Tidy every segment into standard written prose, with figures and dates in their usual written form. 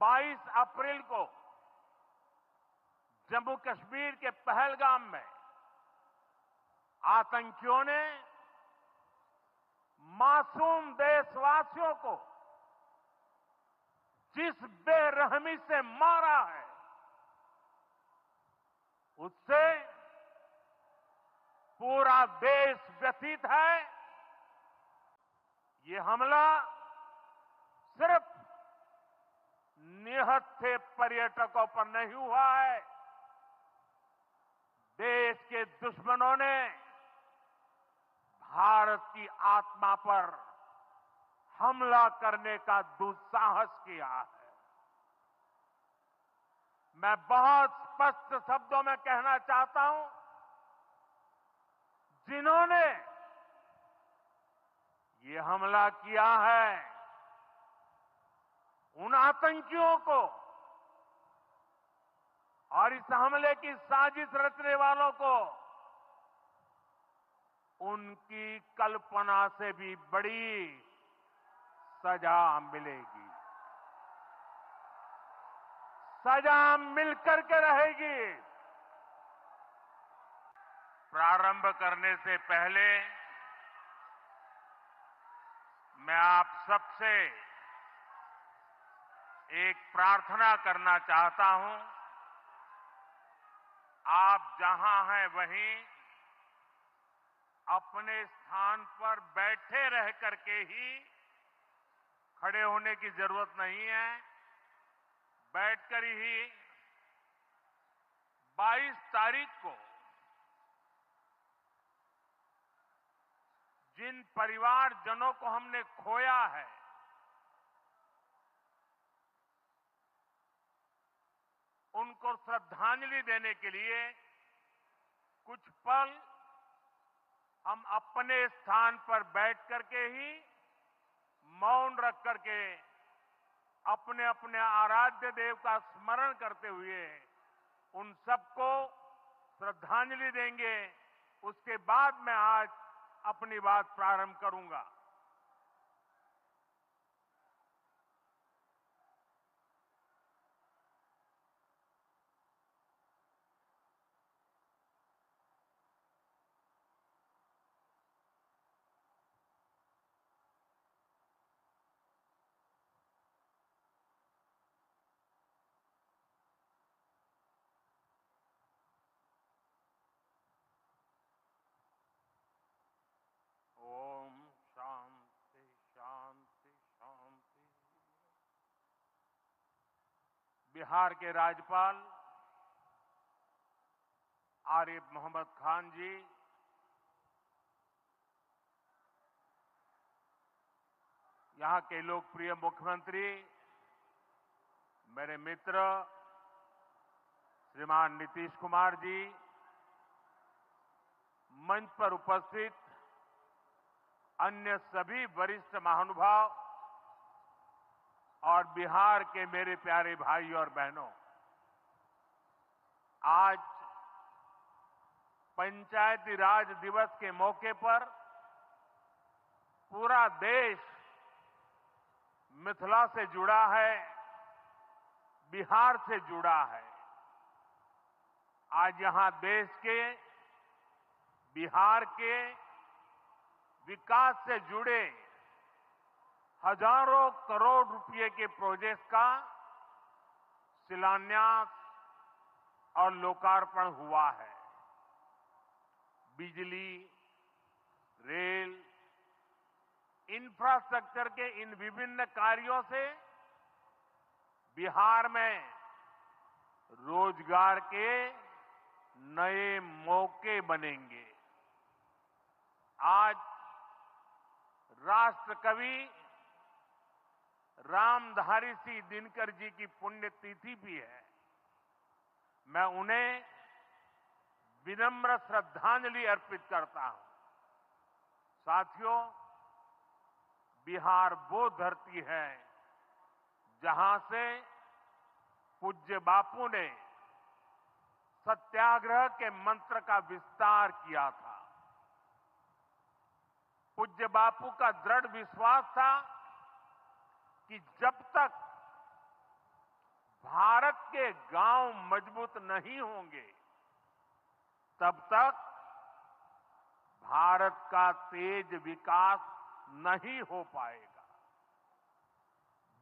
22 अप्रैल को जम्मू कश्मीर के पहलगाम में आतंकियों ने मासूम देशवासियों को जिस बेरहमी से मारा है, उससे पूरा देश व्यथित है। ये हमला सिर्फ निहत्थे पर्यटकों पर नहीं हुआ है, देश के दुश्मनों ने भारत की आत्मा पर हमला करने का दुस्साहस किया है। मैं बहुत स्पष्ट शब्दों में कहना चाहता हूं, जिन्होंने ये हमला किया है, उन आतंकियों को और इस हमले की साजिश रचने वालों को उनकी कल्पना से भी बड़ी सजा मिलेगी। सजा मिलकर के रहेगी। प्रारंभ करने से पहले मैं आप सबसे एक प्रार्थना करना चाहता हूं। आप जहां हैं वहीं अपने स्थान पर बैठे रह करके ही, खड़े होने की जरूरत नहीं है, बैठकर ही 22 तारीख को जिन परिवारजनों को हमने खोया है, उनको श्रद्धांजलि देने के लिए कुछ पल हम अपने स्थान पर बैठ करके ही मौन रख करके अपने अपने आराध्य देव का स्मरण करते हुए उन सबको श्रद्धांजलि देंगे। उसके बाद मैं आज अपनी बात प्रारंभ करूंगा। ओम शांति शांति शांति। बिहार के राज्यपाल आरिफ मोहम्मद खान जी, यहां के लोकप्रिय मुख्यमंत्री मेरे मित्र श्रीमान नीतीश कुमार जी, मंच पर उपस्थित अन्य सभी वरिष्ठ महानुभाव और बिहार के मेरे प्यारे भाई और बहनों, आज पंचायती राज दिवस के मौके पर पूरा देश मिथिला से जुड़ा है, बिहार से जुड़ा है। आज यहां देश के, बिहार के विकास से जुड़े हजारों करोड़ रुपए के प्रोजेक्ट का शिलान्यास और लोकार्पण हुआ है। बिजली, रेल, इंफ्रास्ट्रक्चर के इन विभिन्न कार्यों से बिहार में रोजगार के नए मौके बनेंगे। आज राष्ट्र कवि रामधारी सिंह दिनकर जी की पुण्यतिथि भी है। मैं उन्हें विनम्र श्रद्धांजलि अर्पित करता हूं। साथियों, बिहार वो धरती है जहां से पूज्य बापू ने सत्याग्रह के मंत्र का विस्तार किया था। पूज्य बापू का दृढ़ विश्वास था कि जब तक भारत के गांव मजबूत नहीं होंगे, तब तक भारत का तेज विकास नहीं हो पाएगा।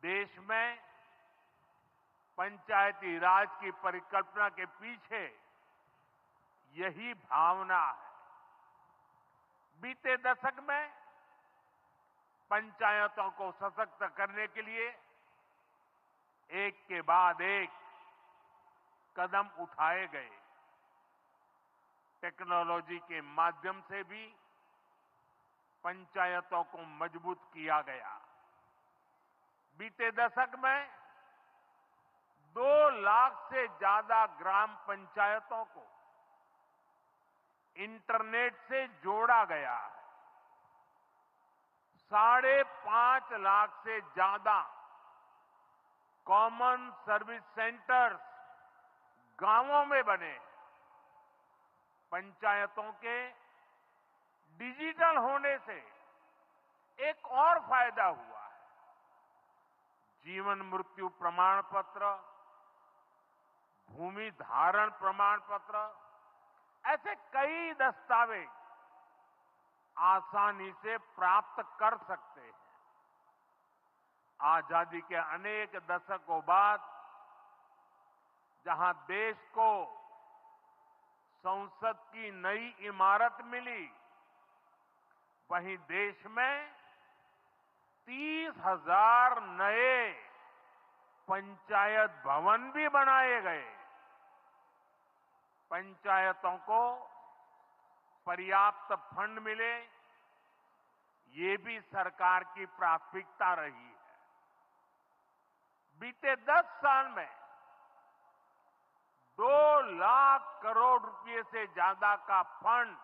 देश में पंचायती राज की परिकल्पना के पीछे यही भावना है। बीते दशक में पंचायतों को सशक्त करने के लिए एक के बाद एक कदम उठाए गए। टेक्नोलॉजी के माध्यम से भी पंचायतों को मजबूत किया गया। बीते दशक में 2 लाख से ज्यादा ग्राम पंचायतों को इंटरनेट से जोड़ा गया है। 5.5 लाख से ज्यादा कॉमन सर्विस सेंटर्स गांवों में बने। पंचायतों के डिजिटल होने से एक और फायदा हुआ है। जीवन मृत्यु प्रमाण पत्र, भूमि धारण प्रमाण पत्र, ऐसे कई दस्तावेज आसानी से प्राप्त कर सकते हैं। आजादी के अनेक दशकों बाद जहां देश को संसद की नई इमारत मिली, वहीं देश में 30,000 नए पंचायत भवन भी बनाए गए। पंचायतों को पर्याप्त फंड मिले, ये भी सरकार की प्राथमिकता रही है। बीते 10 साल में 2 लाख करोड़ रुपए से ज्यादा का फंड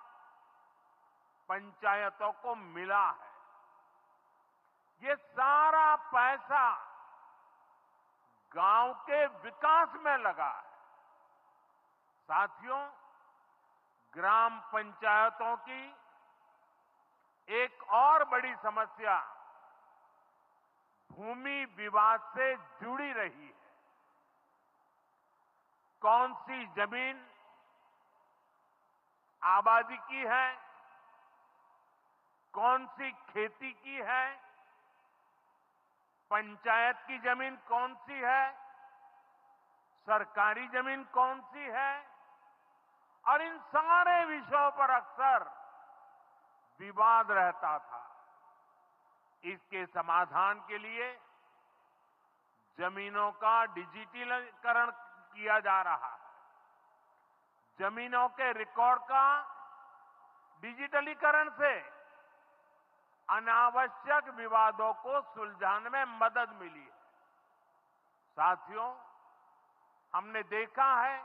पंचायतों को मिला है। ये सारा पैसा गांव के विकास में लगा है। साथियों, ग्राम पंचायतों की एक और बड़ी समस्या भूमि विवाद से जुड़ी रही है। कौन सी जमीन आबादी की है, कौन सी खेती की है, पंचायत की जमीन कौन सी है, सरकारी जमीन कौन सी है, और इन सारे विषयों पर अक्सर विवाद रहता था। इसके समाधान के लिए जमीनों का डिजिटलीकरण किया जा रहा है। जमीनों के रिकॉर्ड का डिजिटलीकरण से अनावश्यक विवादों को सुलझाने में मदद मिली है। साथियों, हमने देखा है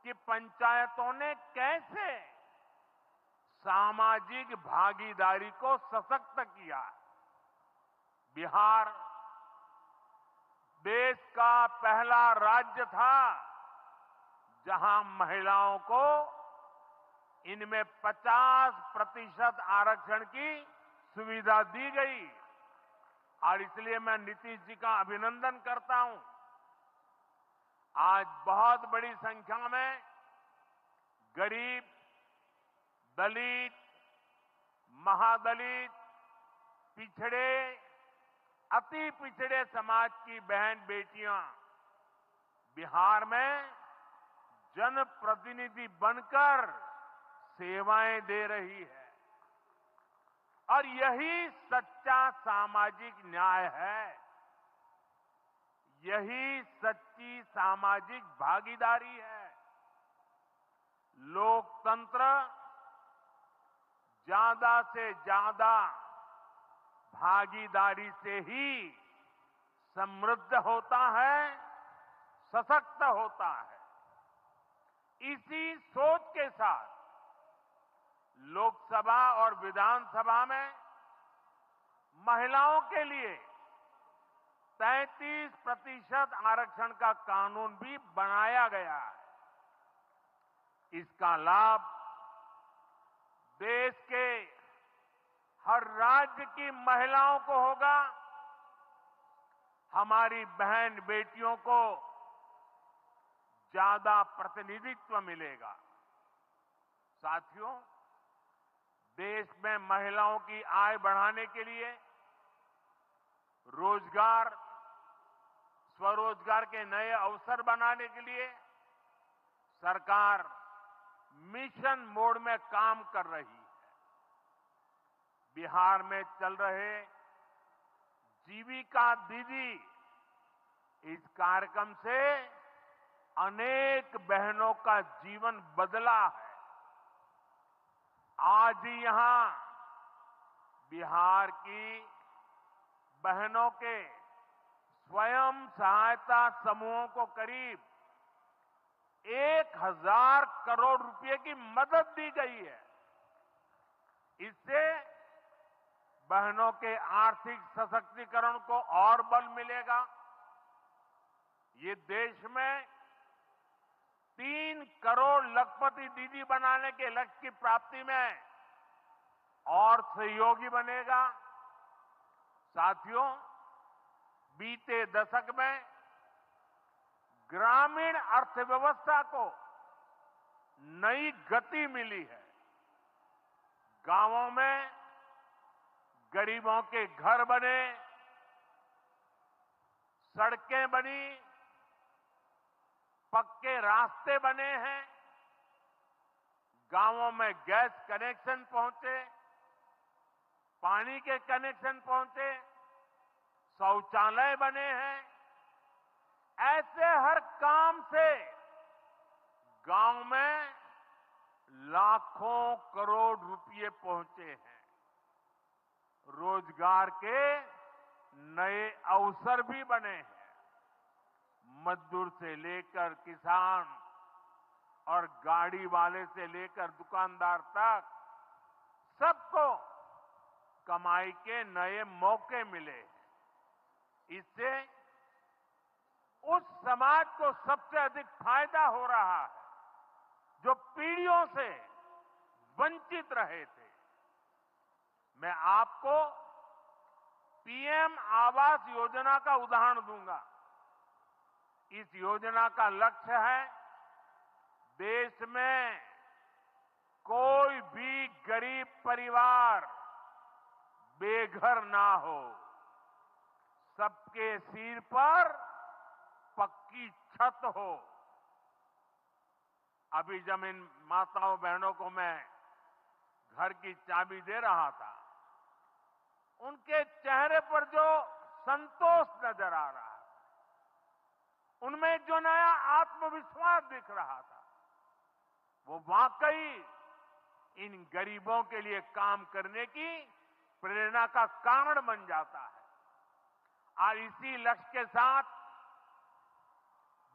कि पंचायतों ने कैसे सामाजिक भागीदारी को सशक्त किया। बिहार देश का पहला राज्य था जहां महिलाओं को इनमें 50% आरक्षण की सुविधा दी गई, और इसलिए मैं नीतीश जी का अभिनंदन करता हूं। आज बहुत बड़ी संख्या में गरीब, दलित, महादलित, पिछड़े, अति पिछड़े समाज की बहन बेटियां बिहार में जनप्रतिनिधि बनकर सेवाएं दे रही है, और यही सच्चा सामाजिक न्याय है। यही सच्ची सामाजिक भागीदारी है। लोकतंत्र ज्यादा से ज्यादा भागीदारी से ही समृद्ध होता है, सशक्त होता है। इसी सोच के साथ लोकसभा और विधानसभा में महिलाओं के लिए 33% आरक्षण का कानून भी बनाया गया है। इसका लाभ देश के हर राज्य की महिलाओं को होगा। हमारी बहन बेटियों को ज्यादा प्रतिनिधित्व मिलेगा। साथियों, देश में महिलाओं की आय बढ़ाने के लिए रोजगार, स्वरोजगार के नए अवसर बनाने के लिए सरकार मिशन मोड में काम कर रही है। बिहार में चल रहे जीविका दीदी इस कार्यक्रम से अनेक बहनों का जीवन बदला है। आज ही यहां बिहार की बहनों के स्वयं सहायता समूहों को करीब 1000 करोड़ रुपए की मदद दी गई है। इससे बहनों के आर्थिक सशक्तिकरण को और बल मिलेगा। ये देश में 3 करोड़ लखपति दीदी बनाने के लक्ष्य की प्राप्ति में और सहयोगी बनेगा। साथियों, बीते दशक में ग्रामीण अर्थव्यवस्था को नई गति मिली है। गांवों में गरीबों के घर बने, सड़कें बनी, पक्के रास्ते बने हैं, गांवों में गैस कनेक्शन पहुंचे, पानी के कनेक्शन पहुंचे, शौचालय बने हैं। ऐसे हर काम से गांव में लाखों करोड़ रुपए पहुंचे हैं। रोजगार के नए अवसर भी बने हैं। मजदूर से लेकर किसान और गाड़ी वाले से लेकर दुकानदार तक सबको कमाई के नए मौके मिले। इससे उस समाज को सबसे अधिक फायदा हो रहा है जो पीढ़ियों से वंचित रहे थे। मैं आपको पीएम आवास योजना का उदाहरण दूंगा। इस योजना का लक्ष्य है देश में कोई भी गरीब परिवार बेघर ना हो, सबके सिर पर पक्की छत हो। अभी जब इन माताओं बहनों को मैं घर की चाबी दे रहा था, उनके चेहरे पर जो संतोष नजर आ रहा था, उनमें जो नया आत्मविश्वास दिख रहा था, वो वाकई इन गरीबों के लिए काम करने की प्रेरणा का कारण बन जाता है। और इसी लक्ष्य के साथ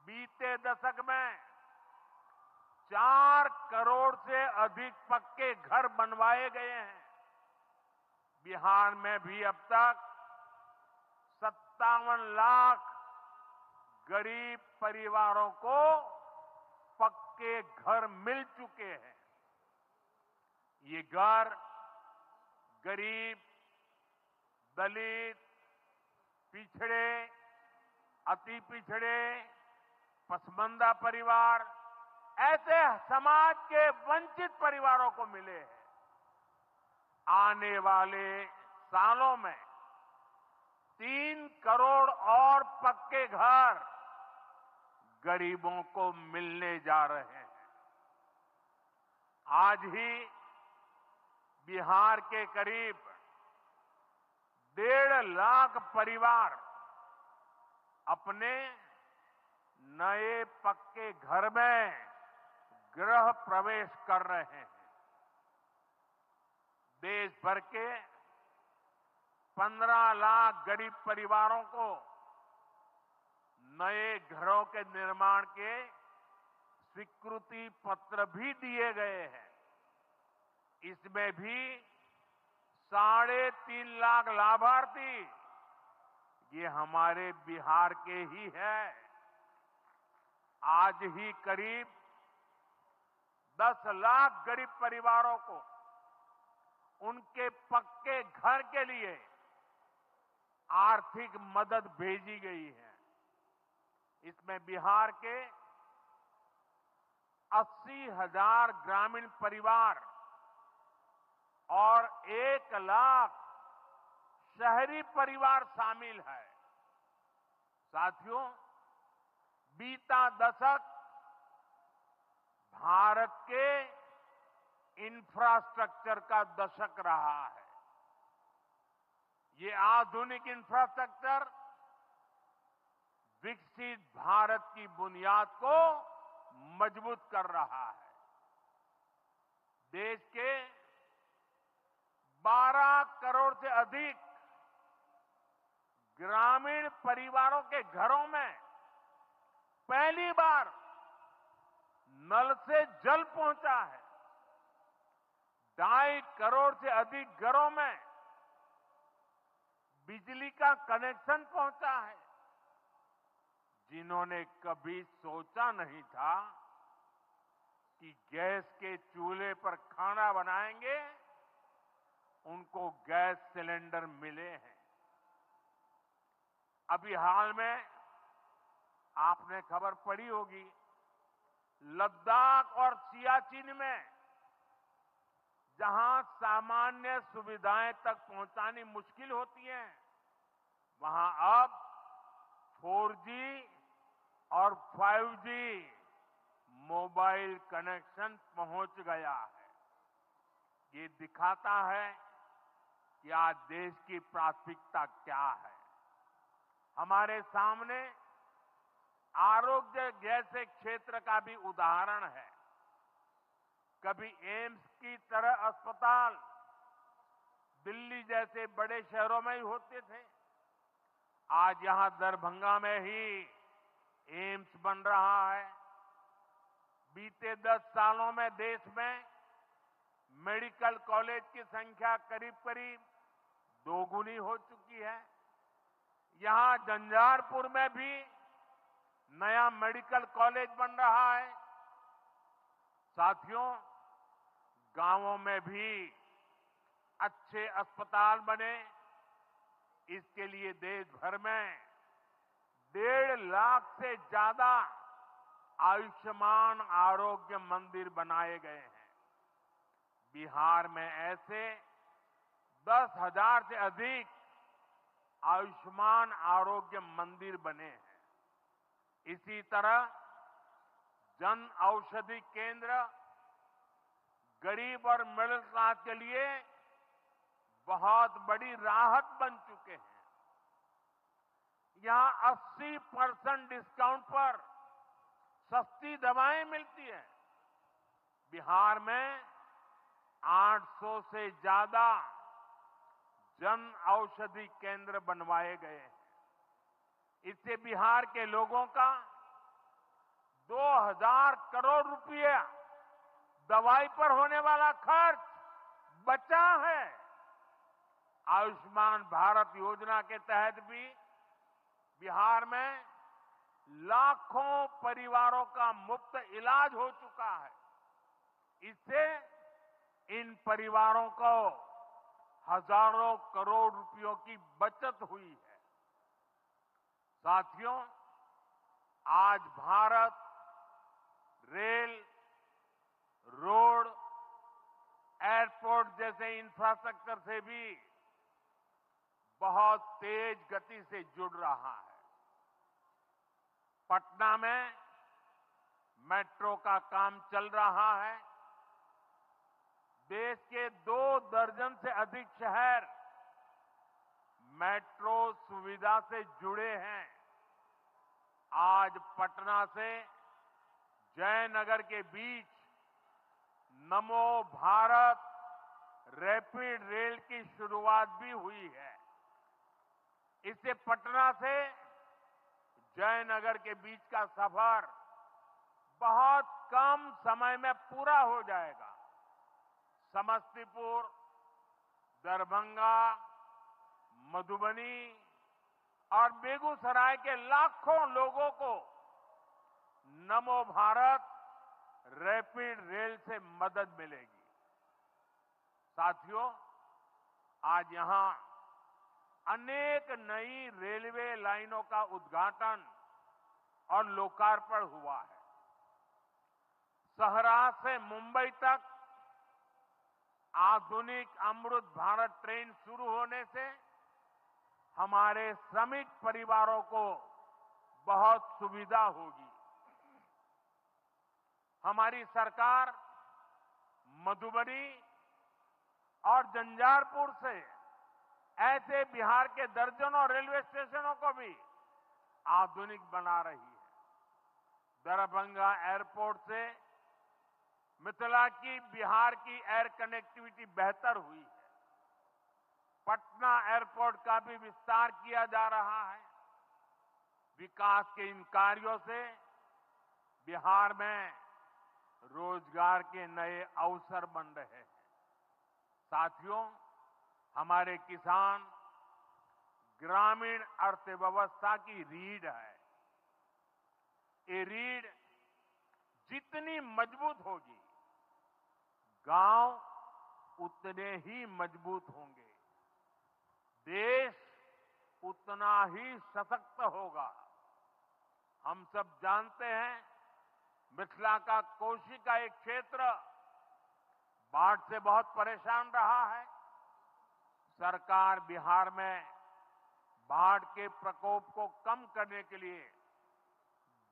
बीते दशक में 4 करोड़ से अधिक पक्के घर बनवाए गए हैं। बिहार में भी अब तक 57 लाख गरीब परिवारों को पक्के घर मिल चुके हैं। ये घर गरीब, दलित, पिछड़े, अति पिछड़े, पसमानदा परिवार, ऐसे समाज के वंचित परिवारों को मिले हैं। आने वाले सालों में 3 करोड़ और पक्के घर गरीबों को मिलने जा रहे हैं। आज ही बिहार के करीब 1.5 लाख परिवार अपने नए पक्के घर में गृह प्रवेश कर रहे हैं। देश भर के 15 लाख गरीब परिवारों को नए घरों के निर्माण के स्वीकृति पत्र भी दिए गए हैं। इसमें भी 3.5 लाख लाभार्थी ये हमारे बिहार के ही हैं। आज ही करीब 10 लाख गरीब परिवारों को उनके पक्के घर के लिए आर्थिक मदद भेजी गई है। इसमें बिहार के 80,000 ग्रामीण परिवार और 1 लाख शहरी परिवार शामिल है। साथियों, बीता दशक भारत के इंफ्रास्ट्रक्चर का दशक रहा है। ये आधुनिक इंफ्रास्ट्रक्चर विकसित भारत की बुनियाद को मजबूत कर रहा है। देश के 12 करोड़ से अधिक ग्रामीण परिवारों के घरों में पहली बार नल से जल पहुंचा है। 2.5 करोड़ से अधिक घरों में बिजली का कनेक्शन पहुंचा है। जिन्होंने कभी सोचा नहीं था कि गैस के चूल्हे पर खाना बनाएंगे, उनको गैस सिलेंडर मिले हैं। अभी हाल में आपने खबर पढ़ी होगी, लद्दाख और सियाचिन में जहां सामान्य सुविधाएं तक पहुंचानी मुश्किल होती है, वहां अब 4G और 5G मोबाइल कनेक्शन पहुंच गया है। ये दिखाता है कि आज देश की प्राथमिकता क्या है। हमारे सामने आरोग्य जैसे क्षेत्र का भी उदाहरण है। कभी एम्स की तरह अस्पताल दिल्ली जैसे बड़े शहरों में ही होते थे, आज यहां दरभंगा में ही एम्स बन रहा है। बीते 10 सालों में देश में मेडिकल कॉलेज की संख्या करीब करीब 2 गुनी हो चुकी है। यहां झंझारपुर में भी नया मेडिकल कॉलेज बन रहा है। साथियों, गांवों में भी अच्छे अस्पताल बने, इसके लिए देश भर में 1.5 लाख से ज्यादा आयुष्मान आरोग्य मंदिर बनाए गए हैं। बिहार में ऐसे 10,000 से अधिक आयुष्मान आरोग्य मंदिर बने हैं। इसी तरह जन औषधि केंद्र गरीब और मिडिल क्लास के लिए बहुत बड़ी राहत बन चुके हैं। यहां 80% डिस्काउंट पर सस्ती दवाएं मिलती हैं। बिहार में 800 से ज्यादा जन औषधि केंद्र बनवाए गए हैं। इससे बिहार के लोगों का 2,000 करोड़ रुपया दवाई पर होने वाला खर्च बचा है। आयुष्मान भारत योजना के तहत भी बिहार में लाखों परिवारों का मुफ्त इलाज हो चुका है। इससे इन परिवारों को हजारों करोड़ रुपयों की बचत हुई है। साथियों, आज भारत रेल, रोड, एयरपोर्ट जैसे इंफ्रास्ट्रक्चर से भी बहुत तेज गति से जुड़ रहा है। पटना में मेट्रो का काम चल रहा है। देश के 2 दर्जन से अधिक शहर मेट्रो सुविधा से जुड़े हैं। आज पटना से जयनगर के बीच नमो भारत रैपिड रेल की शुरुआत भी हुई है। इससे पटना से जयनगर के बीच का सफर बहुत कम समय में पूरा हो जाएगा। समस्तीपुर, दरभंगा, मधुबनी और बेगूसराय के लाखों लोगों को नमो भारत रैपिड रेल से मदद मिलेगी। साथियों, आज यहां अनेक नई रेलवे लाइनों का उद्घाटन और लोकार्पण हुआ है। सहरा से मुंबई तक आधुनिक अमृत भारत ट्रेन शुरू होने से हमारे श्रमिक परिवारों को बहुत सुविधा होगी। हमारी सरकार मधुबनी और झंझारपुर से ऐसे बिहार के दर्जनों रेलवे स्टेशनों को भी आधुनिक बना रही है। दरभंगा एयरपोर्ट से मिथिला की बिहार की एयर कनेक्टिविटी बेहतर हुई है। पटना एयरपोर्ट का भी विस्तार किया जा रहा है। विकास के इन कार्यों से बिहार में रोजगार के नए अवसर बन रहे हैं। साथियों, हमारे किसान ग्रामीण अर्थव्यवस्था की रीढ़ है। ये रीढ़ जितनी मजबूत होगी, गांव उतने ही मजबूत होंगे, देश उतना ही सशक्त होगा। हम सब जानते हैं, मिथिला का कोशी का एक क्षेत्र बाढ़ से बहुत परेशान रहा है। सरकार बिहार में बाढ़ के प्रकोप को कम करने के लिए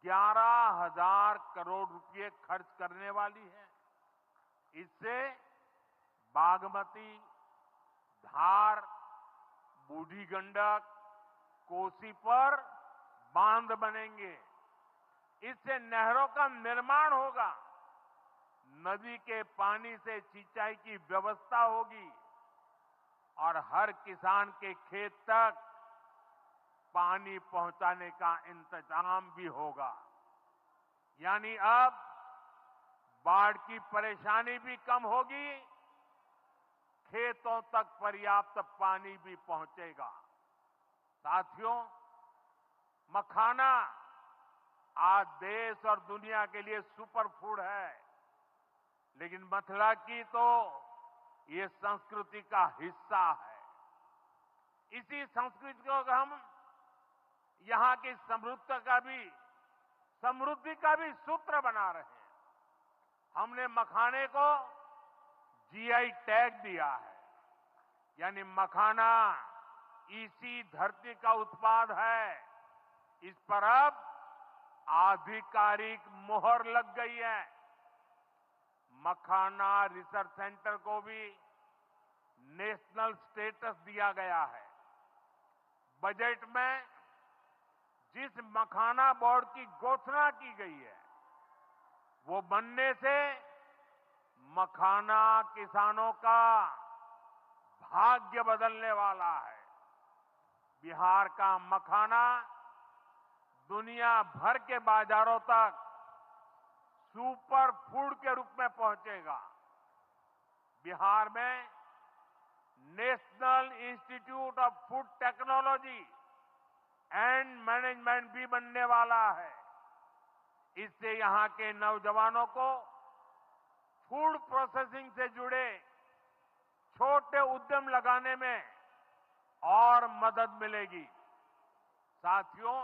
11,000 करोड़ रुपए खर्च करने वाली है। इससे बागमती, धार, बूढ़ी गंडक, कोसी पर बांध बनेंगे। इससे नहरों का निर्माण होगा, नदी के पानी से सिंचाई की व्यवस्था होगी और हर किसान के खेत तक पानी पहुंचाने का इंतजाम भी होगा। यानी अब बाढ़ की परेशानी भी कम होगी, खेतों तक पर्याप्त पानी भी पहुंचेगा। साथियों, मखाना आज देश और दुनिया के लिए सुपर फूड है, लेकिन मिथिला की तो ये संस्कृति का हिस्सा है। इसी संस्कृति को हम यहां की समृद्धि का भी सूत्र बना रहे हैं। हमने मखाने को जीआई टैग दिया है, यानी मखाना इसी धरती का उत्पाद है। इस पर अब आधिकारिक मोहर लग गई है। मखाना रिसर्च सेंटर को भी नेशनल स्टेटस दिया गया है। बजट में जिस मखाना बोर्ड की घोषणा की गई है, वो बनने से मखाना किसानों का भाग्य बदलने वाला है। बिहार का मखाना दुनिया भर के बाजारों तक सुपर फूड के रूप में पहुंचेगा। बिहार में national institute of food technology and management भी बनने वाला है। इससे यहां के नौजवानों को फूड प्रोसेसिंग से जुड़े छोटे उद्यम लगाने में और मदद मिलेगी। साथियों,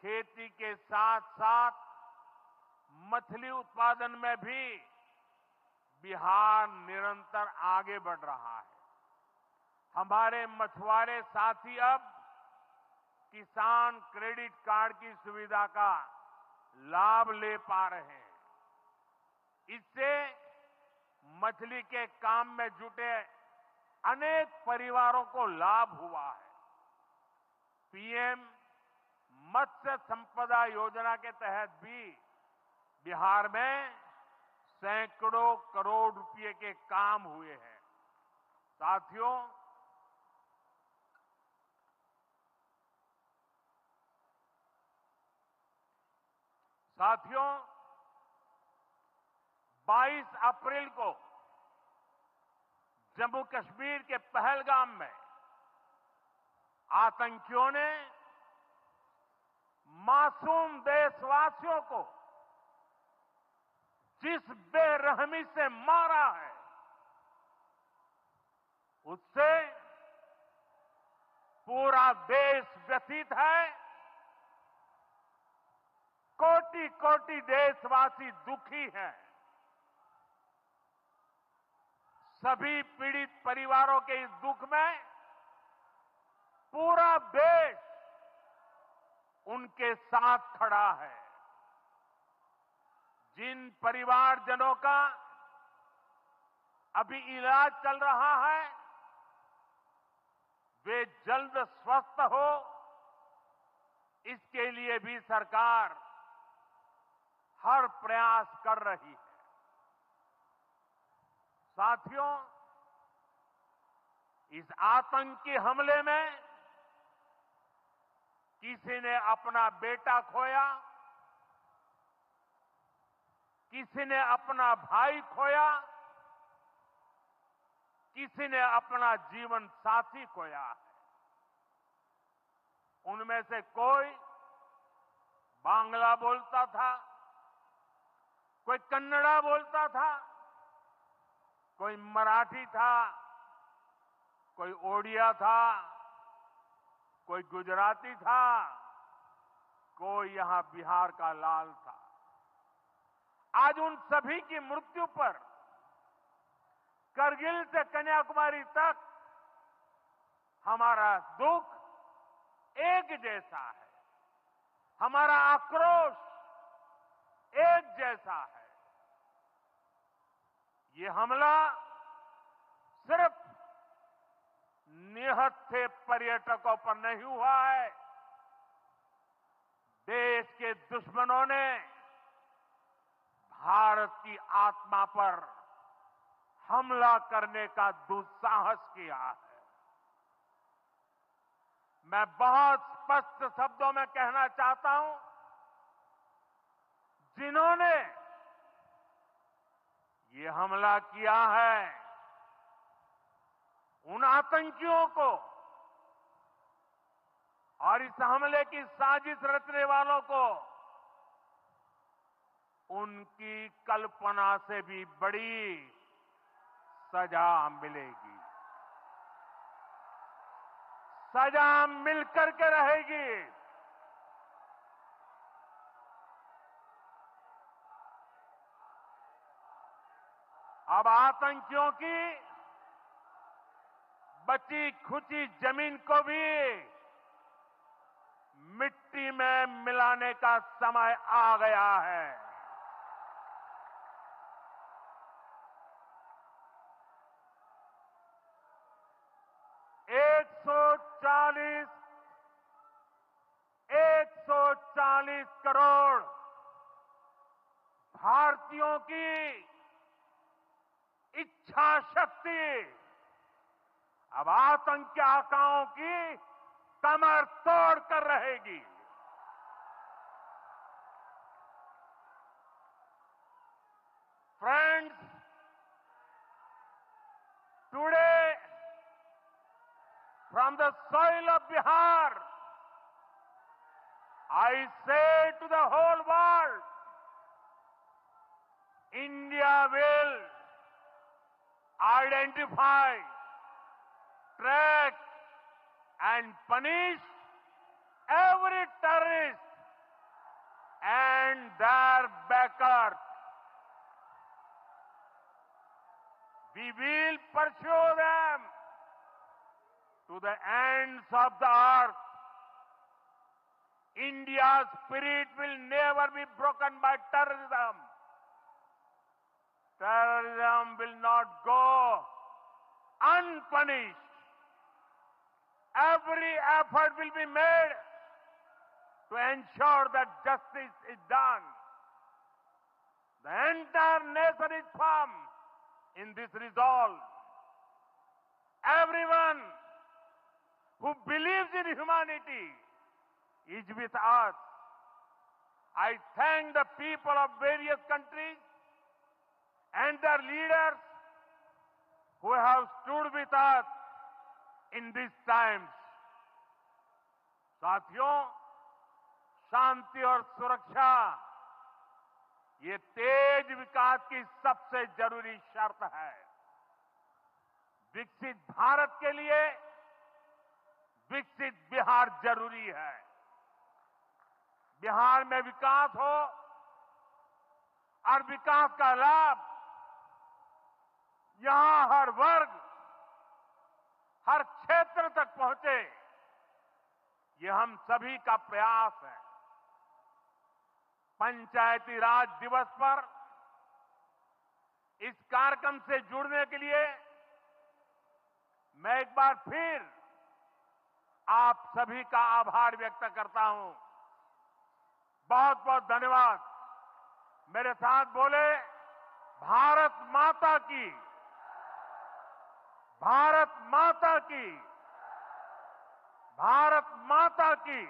खेती के साथ साथ मछली उत्पादन में भी बिहार निरंतर आगे बढ़ रहा है। हमारे मछुआरे साथी अब किसान क्रेडिट कार्ड की सुविधा का लाभ ले पा रहे हैं। इससे मछली के काम में जुटे अनेक परिवारों को लाभ हुआ है। पीएम मत्स्य संपदा योजना के तहत भी बिहार में सैकड़ों करोड़ रुपए के काम हुए हैं। साथियों, साथियों 22 अप्रैल को जम्मू कश्मीर के पहलगाम में आतंकियों ने मासूम देशवासियों को जिस बेरहमी से मारा है, उससे पूरा देश व्यथित है। कोटि कोटि कोटि देशवासी दुखी हैं। सभी पीड़ित परिवारों के इस दुख में पूरा देश उनके साथ खड़ा है। जिन परिवारजनों का अभी इलाज चल रहा है, वे जल्द स्वस्थ हो, इसके लिए भी सरकार हर प्रयास कर रही है। साथियों, इस आतंकी हमले में किसी ने अपना बेटा खोया, किसी ने अपना भाई खोया, किसी ने अपना जीवन साथी खोया है। उनमें से कोई बांग्ला बोलता था, कोई कन्नड़ा बोलता था, कोई मराठी था, कोई ओडिया था, कोई गुजराती था, कोई यहां बिहार का लाल था। आज उन सभी की मृत्यु पर करगिल से कन्याकुमारी तक हमारा दुख एक जैसा है, हमारा आक्रोश एक जैसा है। ये हमला सिर्फ निहत्थे पर्यटकों पर नहीं हुआ है, देश के दुश्मनों ने भारत की आत्मा पर हमला करने का दुस्साहस किया है। मैं बहुत स्पष्ट शब्दों में कहना चाहता हूं, जिन्होंने ये हमला किया है, उन आतंकियों को और इस हमले की साजिश रचने वालों को उनकी कल्पना से भी बड़ी सजा मिलेगी। सजा मिलकर के रहेगी। अब आतंकियों की बची खुची जमीन को भी मिट्टी में मिलाने का समय आ गया है। 140 करोड़ भारतीयों की इच्छा शक्ति अब आतंकी आकाओं की कमर तोड़ कर रहेगी। Friends, today from the soil of Bihar, I say to the whole world, India will identify, track and punish every terrorist and their backers. We will pursue them to the ends of the earth. India's spirit will never be broken by terrorism. Terrorism will not go unpunished. Every effort will be made to ensure that justice is done. The entire nation is firm in this resolve. Everyone who believes in humanity is with us. I thank the people of various countries and their leaders who have stood with us in these times. साथियों, शांति और सुरक्षा ये तेज विकास की सबसे जरूरी शर्त है। विकसित भारत के लिए विकसित बिहार जरूरी है। बिहार में विकास हो और विकास का लाभ यहां हर वर्ग, हर क्षेत्र तक पहुंचे, ये हम सभी का प्रयास है। पंचायती राज दिवस पर इस कार्यक्रम से जुड़ने के लिए मैं एक बार फिर आप सभी का आभार व्यक्त करता हूं। बहुत बहुत धन्यवाद। मेरे साथ बोले, भारत माता की, भारत माता की, भारत माता की।